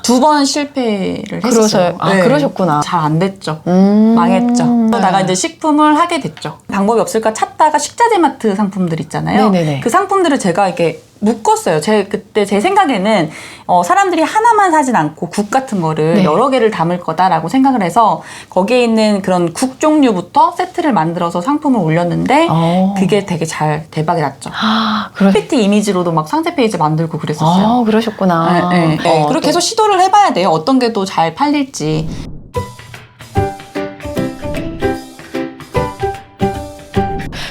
2번 실패를 했었어요. 그러셨구나. 잘 안 됐죠. 망했죠. 그러다가 이제 식품을 하게 됐죠. 방법이 없을까 찾다가 식자재마트 상품들 있잖아요. 네네네. 그 상품들을 제가 이렇게 묶었어요. 그때 제 생각에는 사람들이 하나만 사진 않고 국 같은 거를 네. 여러 개를 담을 거다라고 생각을 해서 거기에 있는 그런 국 종류부터 세트를 만들어서 상품을 올렸는데 그게 되게 잘 대박이 났죠. PPT 이미지로도 막 상세 페이지 만들고 그랬었어요. 그러셨구나. 네. 그렇게 해서 시도를 해봐야 돼요. 어떤 게 또 잘 팔릴지.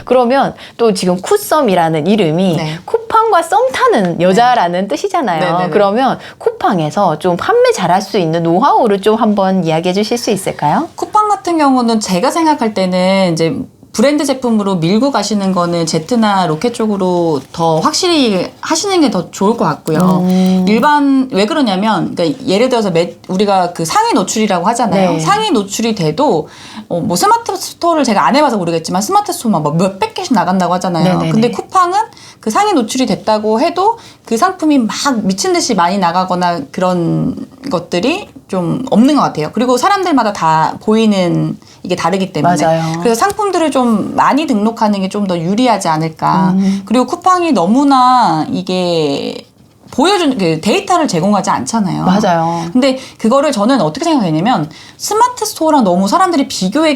그러면 또 지금 쿠썸이라는 이름이 네. 쿠팡과 썸 타는 여자라는 뜻이잖아요. 네네네. 그러면 쿠팡에서 좀 판매 잘할 수 있는 노하우를 좀 한번 이야기해 주실 수 있을까요? 쿠팡 같은 경우는 제가 생각할 때는 이제 브랜드 제품으로 밀고 가시는 거는 제트나 로켓 쪽으로 더 확실히 하시는 게 더 좋을 것 같고요. 왜 그러냐면, 그러니까 예를 들어서 우리가 그 상위 노출이라고 하잖아요. 네. 상위 노출이 돼도, 뭐 스마트 스토어를 제가 안 해봐서 모르겠지만 스마트 스토어만 뭐 몇백 개씩 나간다고 하잖아요. 네네네. 근데 쿠팡은 그 상위 노출이 됐다고 해도 그 상품이 막 미친 듯이 많이 나가거나 그런 것들이 좀 없는 것 같아요. 그리고 사람들마다 다 보이는 이게 다르기 때문에. 맞아요. 그래서 상품들을 좀 많이 등록하는 게 좀 더 유리하지 않을까. 그리고 쿠팡이 너무나 이게 보여준 그 데이터를 제공하지 않잖아요. 맞아요. 근데 그거를 저는 어떻게 생각했냐면 스마트 스토어랑 너무 사람들이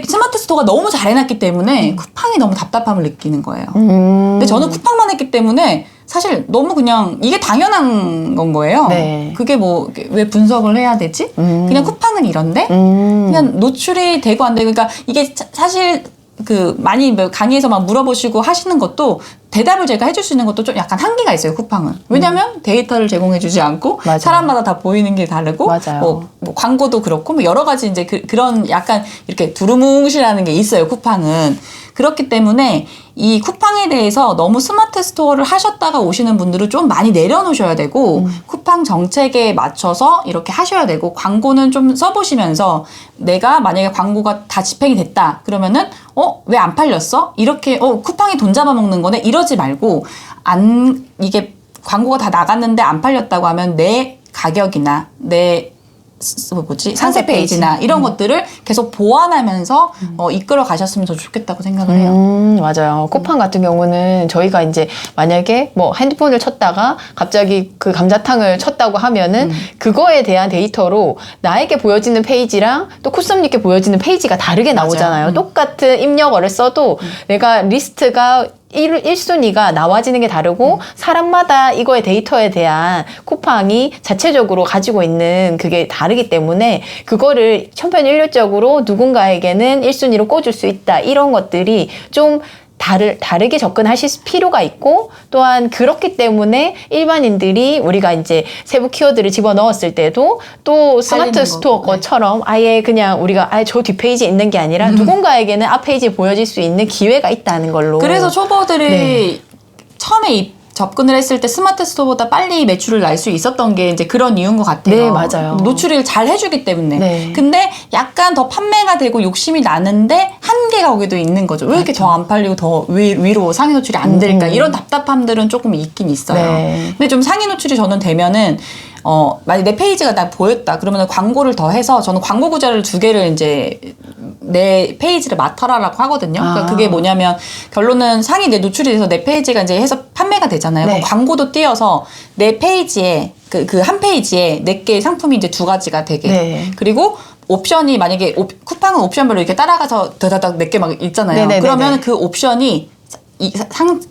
스마트 스토어가 너무 잘 해놨기 때문에 쿠팡이 너무 답답함을 느끼는 거예요. 근데 저는 쿠팡만 했기 때문에 사실 너무 그냥 이게 당연한 건 거예요. 네. 그게 뭐 왜 분석을 해야 되지? 그냥 쿠팡은 이런데 그냥 노출이 되고 안 되고 그러니까 이게 사실 그 많이 강의에서 막 물어보시고 하시는 것도 대답을 제가 해줄 수 있는 것도 좀 약간 한계가 있어요. 쿠팡은. 왜냐면 데이터를 제공해주지 않고 맞아요. 사람마다 다 보이는 게 다르고 맞아요. 뭐 광고도 그렇고 뭐 여러 가지 이제 그런 약간 이렇게 두루뭉실하는 게 있어요. 쿠팡은. 그렇기 때문에 이 쿠팡에 대해서 너무 스마트 스토어를 하셨다가 오시는 분들은 좀 많이 내려놓으셔야 되고 쿠팡 정책에 맞춰서 이렇게 하셔야 되고 광고는 좀 써보시면서 내가 만약에 광고가 다 집행이 됐다 그러면은 왜 안 팔렸어? 이렇게 쿠팡이 돈 잡아먹는 거네 이러지 말고 이게 광고가 다 나갔는데 안 팔렸다고 하면 내 가격이나 내 상세 페이지나 이런 것들을 계속 보완하면서 이끌어 가셨으면 더 좋겠다고 생각을 해요. 맞아요. 쿠팡 같은 경우는 저희가 이제 만약에 뭐 핸드폰을 쳤다가 갑자기 그 감자탕을 쳤다고 하면은 그거에 대한 데이터로 나에게 보여지는 페이지랑 또 쿠썸님께 보여지는 페이지가 다르게 나오잖아요. 똑같은 입력어를 써도 내가 리스트가 1순위가 나와지는 게 다르고 사람마다 이거의 데이터에 대한 쿠팡이 자체적으로 가지고 있는 그게 다르기 때문에 그거를 천편일률적으로 누군가에게는 1순위로 꽂을 수 있다 이런 것들이 좀 다르게 접근하실 필요가 있고 또한 그렇기 때문에 일반인들이 우리가 이제 세부 키워드를 집어넣었을 때도 또 스마트 스토어 것처럼 아예 그냥 우리가 저 뒷페이지에 있는 게 아니라 누군가에게는 앞페이지에 보여질 수 있는 기회가 있다는 걸로. 그래서 초보들이 처음에 접근을 했을 때 스마트 스토어보다 빨리 매출을 날 수 있었던 게 이제 그런 이유인 것 같아요. 네, 맞아요. 노출을 잘 해주기 때문에. 네. 근데 약간 더 판매가 되고 욕심이 나는데 한계가 거기도 있는 거죠. 왜 이렇게 더 안 팔리고 더 위로 상위 노출이 안 될까? 이런 답답함들은 조금 있긴 있어요. 네. 근데 좀 상위 노출이 저는 되면은 만약 내 페이지가 나 보였다. 그러면 광고를 더 해서 저는 광고 구자를 2개를 이제 내 페이지를 맡아라라고 하거든요. 그러니까 그게 뭐냐면 결론은 상위 내 노출이 돼서 내 페이지가 이제 해서 판매가 되잖아요. 네. 그럼 광고도 띄어서 내 페이지에 그 한 페이지에 내 개의 상품이 이제 2가지가 되게. 네. 그리고 옵션이 만약에 쿠팡은 옵션별로 이렇게 따라가서 다다닥 몇 개 막 있잖아요. 네네네네. 그러면 그 옵션이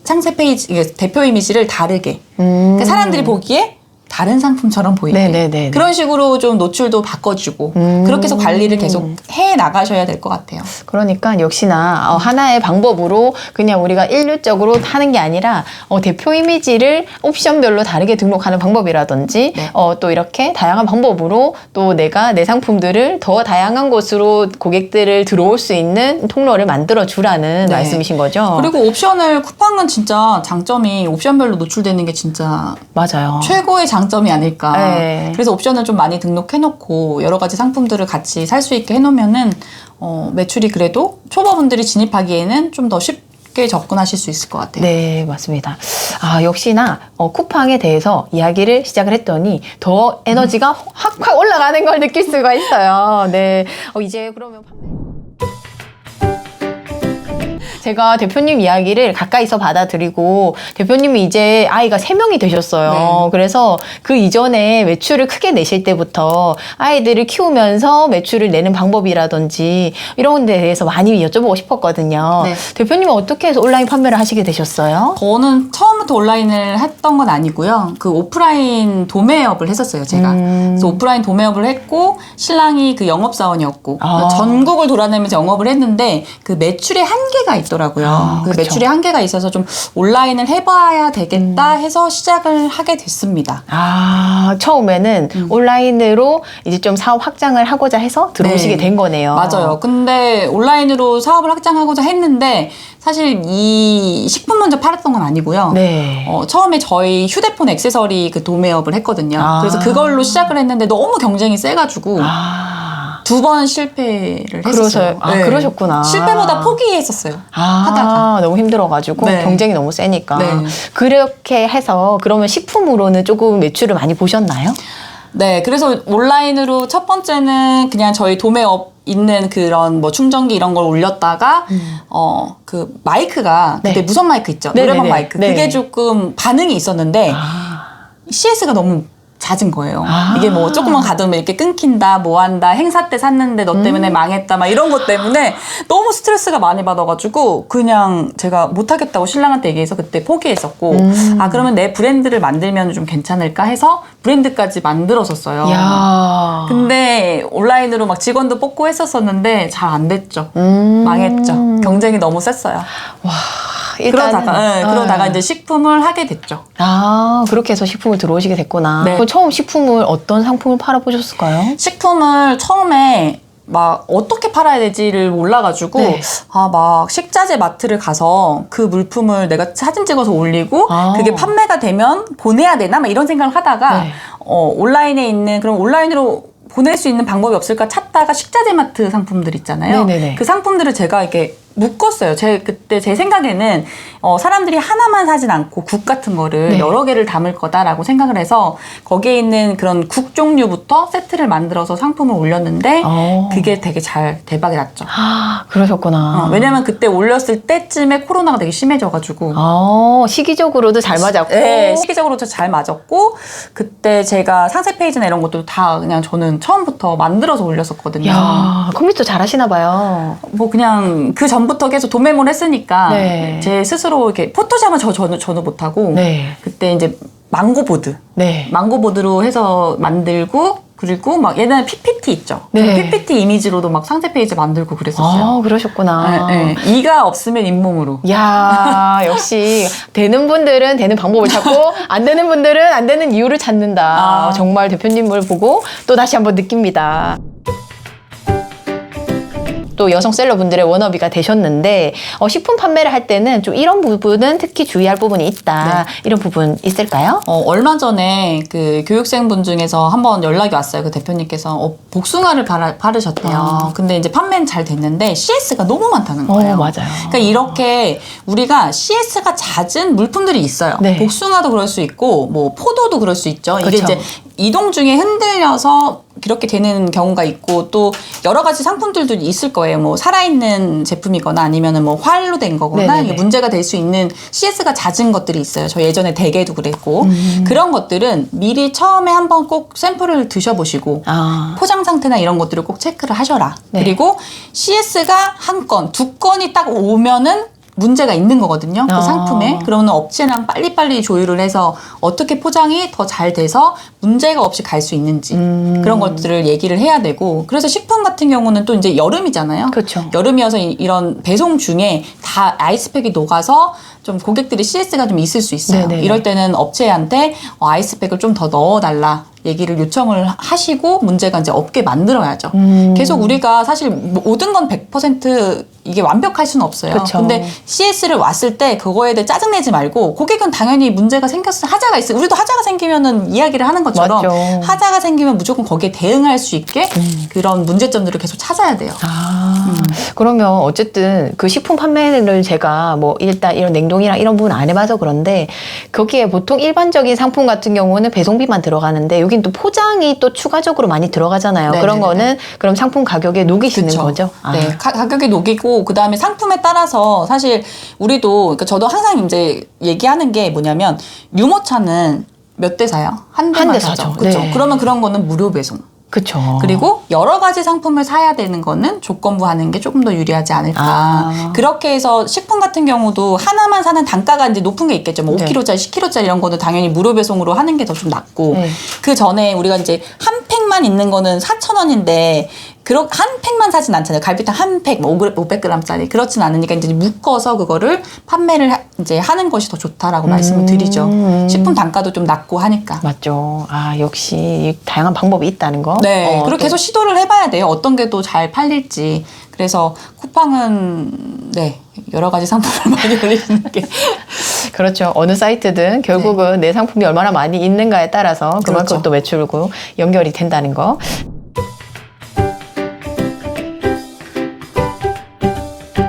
상세 페이지 대표 이미지를 다르게. 그러니까 사람들이 보기에 다른 상품처럼 보이게 네네네. 그런 식으로 좀 노출도 바꿔주고 그렇게 해서 관리를 계속 해 나가셔야 될 것 같아요. 그러니까 역시나 하나의 방법으로 그냥 우리가 일률적으로 하는 게 아니라 대표 이미지를 옵션별로 다르게 등록하는 방법이라든지 네. 또 이렇게 다양한 방법으로 또 내가 내 상품들을 더 다양한 곳으로 고객들을 들어올 수 있는 통로를 만들어 주라는 네. 말씀이신 거죠. 그리고 옵션을 쿠팡은 진짜 장점이 옵션별로 노출되는 게 진짜 맞아요. 최고의 장점이 아닐까. 네. 그래서 옵션을 좀 많이 등록해놓고 여러 가지 상품들을 같이 살 수 있게 해놓으면은 매출이 그래도 초보분들이 진입하기에는 좀 더 쉽게 접근하실 수 있을 것 같아요. 네, 맞습니다. 역시나 쿠팡에 대해서 이야기를 시작을 했더니 더 에너지가 확 올라가는 걸 느낄 수가 있어요. 네, 이제 그러면 제가 대표님 이야기를 가까이서 받아들이고 대표님이 이제 아이가 3명이 되셨어요. 네. 그래서 그 이전에 매출을 크게 내실 때부터 아이들을 키우면서 매출을 내는 방법이라든지 이런 데 대해서 많이 여쭤보고 싶었거든요. 네. 대표님은 어떻게 해서 온라인 판매를 하시게 되셨어요? 저는 처음부터 온라인을 했던 건 아니고요. 그 오프라인 도매업을 했었어요, 제가. 그래서 오프라인 도매업을 했고, 신랑이 그 영업사원이었고, 전국을 돌아다니면서 영업을 했는데, 그 매출에 한계가 있더라고요. 그 그쵸. 매출에 한계가 있어서 좀 온라인을 해봐야 되겠다 해서 시작을 하게 됐습니다. 처음에는 온라인으로 이제 좀 사업 확장을 하고자 해서 들어오시게 된 거네요. 맞아요. 근데 온라인으로 사업을 확장하고자 했는데 사실 이 식품 먼저 팔았던 건 아니고요. 네. 처음에 저희 휴대폰 액세서리 그 도매업을 했거든요. 그래서 그걸로 시작을 했는데 너무 경쟁이 세가지고 2번 실패를 했었어요. 그러셨구나. 실패보다 포기했었어요. 하다가. 너무 힘들어가지고 네. 경쟁이 너무 세니까. 네. 그렇게 해서 그러면 식품으로는 조금 매출을 많이 보셨나요? 네, 그래서 온라인으로 첫 번째는 그냥 저희 도매업 있는 그런 뭐 충전기 이런 걸 올렸다가 그 마이크가 그때 네. 무선 마이크 있죠. 네네네. 노래방 마이크. 네. 그게 조금 반응이 있었는데 CS가 너무 잦은 거예요. 이게 뭐 조금만 가두면 이렇게 끊긴다, 뭐 한다, 행사 때 샀는데 너 때문에 망했다, 막 이런 것 때문에 너무 스트레스가 많이 받아가지고 그냥 제가 못하겠다고 신랑한테 얘기해서 그때 포기했었고, 그러면 내 브랜드를 만들면 좀 괜찮을까 해서 브랜드까지 만들었었어요. 야. 근데 온라인으로 막 직원도 뽑고 했었었는데 잘 안 됐죠. 망했죠. 경쟁이 너무 셌어요. 그러다가 이제 식품을 하게 됐죠. 그렇게 해서 식품을 들어오시게 됐구나. 네. 그럼 처음 식품을 어떤 상품을 팔아보셨을까요? 식품을 처음에 막 어떻게 팔아야 될지를 몰라가지고 네. 막 식자재 마트를 가서 그 물품을 내가 사진 찍어서 올리고 그게 판매가 되면 보내야 되나 막 이런 생각을 하다가 네. 온라인에 있는 그럼 온라인으로 보낼 수 있는 방법이 없을까 찾다가 식자재 마트 상품들 있잖아요. 네네네. 그 상품들을 제가 이렇게 묶었어요. 그때 제 생각에는 사람들이 하나만 사진 않고 국 같은 거를 네. 여러 개를 담을 거다라고 생각을 해서 거기에 있는 그런 국 종류부터 세트를 만들어서 상품을 올렸는데 그게 되게 잘 대박이 났죠. 그러셨구나. 왜냐면 그때 올렸을 때쯤에 코로나가 되게 심해져가지고 시기적으로도 잘 맞았고. 네, 시기적으로도 잘 맞았고 그때 제가 상세 페이지나 이런 것도 다 그냥 저는 처음부터 만들어서 올렸었거든요. 야, 컴퓨터 잘하시나 봐요. 뭐 그냥 그 전부터 계속 도매몰 했으니까 네. 제 스스로 이렇게 포토샵은 저도 못하고 네. 그때 이제 망고보드 네. 망고보드로 해서 만들고 그리고 막 옛날에 PPT 있죠. 네. PPT 이미지로도 막 상세 페이지 만들고 그랬었어요. 그러셨구나. 네, 네. 이가 없으면 잇몸으로. 야, 역시 되는 분들은 되는 방법을 찾고 안 되는 분들은 안 되는 이유를 찾는다. 정말 대표님을 보고 또 다시 한번 느낍니다. 또 여성 셀러분들의 워너비가 되셨는데 식품 판매를 할 때는 좀 이런 부분은 특히 주의할 부분이 있다. 이런 부분 있을까요? 얼마 전에 그 교육생분 중에서 한번 연락이 왔어요. 그 대표님께서 복숭아를 바르셨대요. 근데 이제 판매는 잘 됐는데 CS가 너무 많다는 거예요. 맞아요. 그러니까 이렇게 우리가 CS가 잦은 물품들이 있어요. 네. 복숭아도 그럴 수 있고 뭐 포도도 그럴 수 있죠. 이게 그쵸. 이제 이동 중에 흔들려서 그렇게 되는 경우가 있고 또 여러 가지 상품들도 있을 거예요. 뭐 살아있는 제품이거나 아니면은 뭐 활로 된 거거나 이게 문제가 될 수 있는 CS가 잦은 것들이 있어요. 저 예전에 대게도 그랬고 그런 것들은 미리 처음에 한번 꼭 샘플을 드셔보시고 포장 상태나 이런 것들을 꼭 체크를 하셔라. 네. 그리고 CS가 한 건, 두 건이 딱 오면은 문제가 있는 거거든요. 그 상품에. 그러면 업체랑 빨리빨리 조율을 해서 어떻게 포장이 더 잘 돼서 문제가 없이 갈 수 있는지 그런 것들을 얘기를 해야 되고 그래서 식품 같은 경우는 또 이제 여름이잖아요. 그렇죠. 여름이어서 이런 배송 중에 다 아이스팩이 녹아서 좀 고객들이 CS가 좀 있을 수 있어요. 네네. 이럴 때는 업체한테 아이스팩을 좀 더 넣어달라. 얘기를 요청을 하시고 문제가 이제 없게 만들어야죠. 계속 우리가 사실 모든 건 100% 이게 완벽할 수는 없어요. 그쵸. 근데 CS를 왔을 때 그거에 대해 짜증내지 말고 고객은 당연히 문제가 생겼을 하자가 있어요. 우리도 하자가 생기면은 이야기를 하는 것처럼 맞죠. 하자가 생기면 무조건 거기에 대응할 수 있게 그런 문제점들을 계속 찾아야 돼요. 그러면 어쨌든 그 식품 판매를 제가 뭐 일단 이런 냉동이랑 이런 부분 안 해봐서 그런데 거기에 보통 일반적인 상품 같은 경우는 배송비만 들어가는데 여긴 또 포장이 또 추가적으로 많이 들어가잖아요. 네네네. 그런 거는 그럼 상품 가격에 녹이시는 그쵸. 거죠? 네, 가격이 녹이고 그다음에 상품에 따라서 사실 우리도 그러니까 저도 항상 이제 얘기하는 게 뭐냐면 유모차는 몇 대 사요? 한 한 대만 대 사죠. 사죠. 그렇죠. 네. 그러면 그런 거는 무료 배송. 그쵸. 그리고 여러 가지 상품을 사야 되는 거는 조건부 하는 게 조금 더 유리하지 않을까. 그렇게 해서 식품 같은 경우도 하나만 사는 단가가 이제 높은 게 있겠죠. 뭐 네. 5kg짜리, 10kg짜리 이런 거는 당연히 무료 배송으로 하는 게 더 좀 낫고. 네. 그 전에 우리가 이제 한 팩만 있는 거는 4,000원인데 한 팩만 사진 않잖아요. 갈비탕 한 팩, 뭐 500g짜리. 그렇진 않으니까 이제 묶어서 그거를 판매를 이제 하는 것이 더 좋다라고 말씀을 드리죠. 식품 단가도 좀 낮고 하니까. 맞죠. 아, 역시 다양한 방법이 있다는 거. 네. 그리고 또 계속 시도를 해봐야 돼요. 어떤 게 또 잘 팔릴지. 그래서 쿠팡은, 네. 여러 가지 상품을 많이 올리시는 게. 그렇죠. 어느 사이트든 결국은 내 상품이 얼마나 많이 있는가에 따라서 그만큼 그렇죠. 또 매출고 연결이 된다는 거.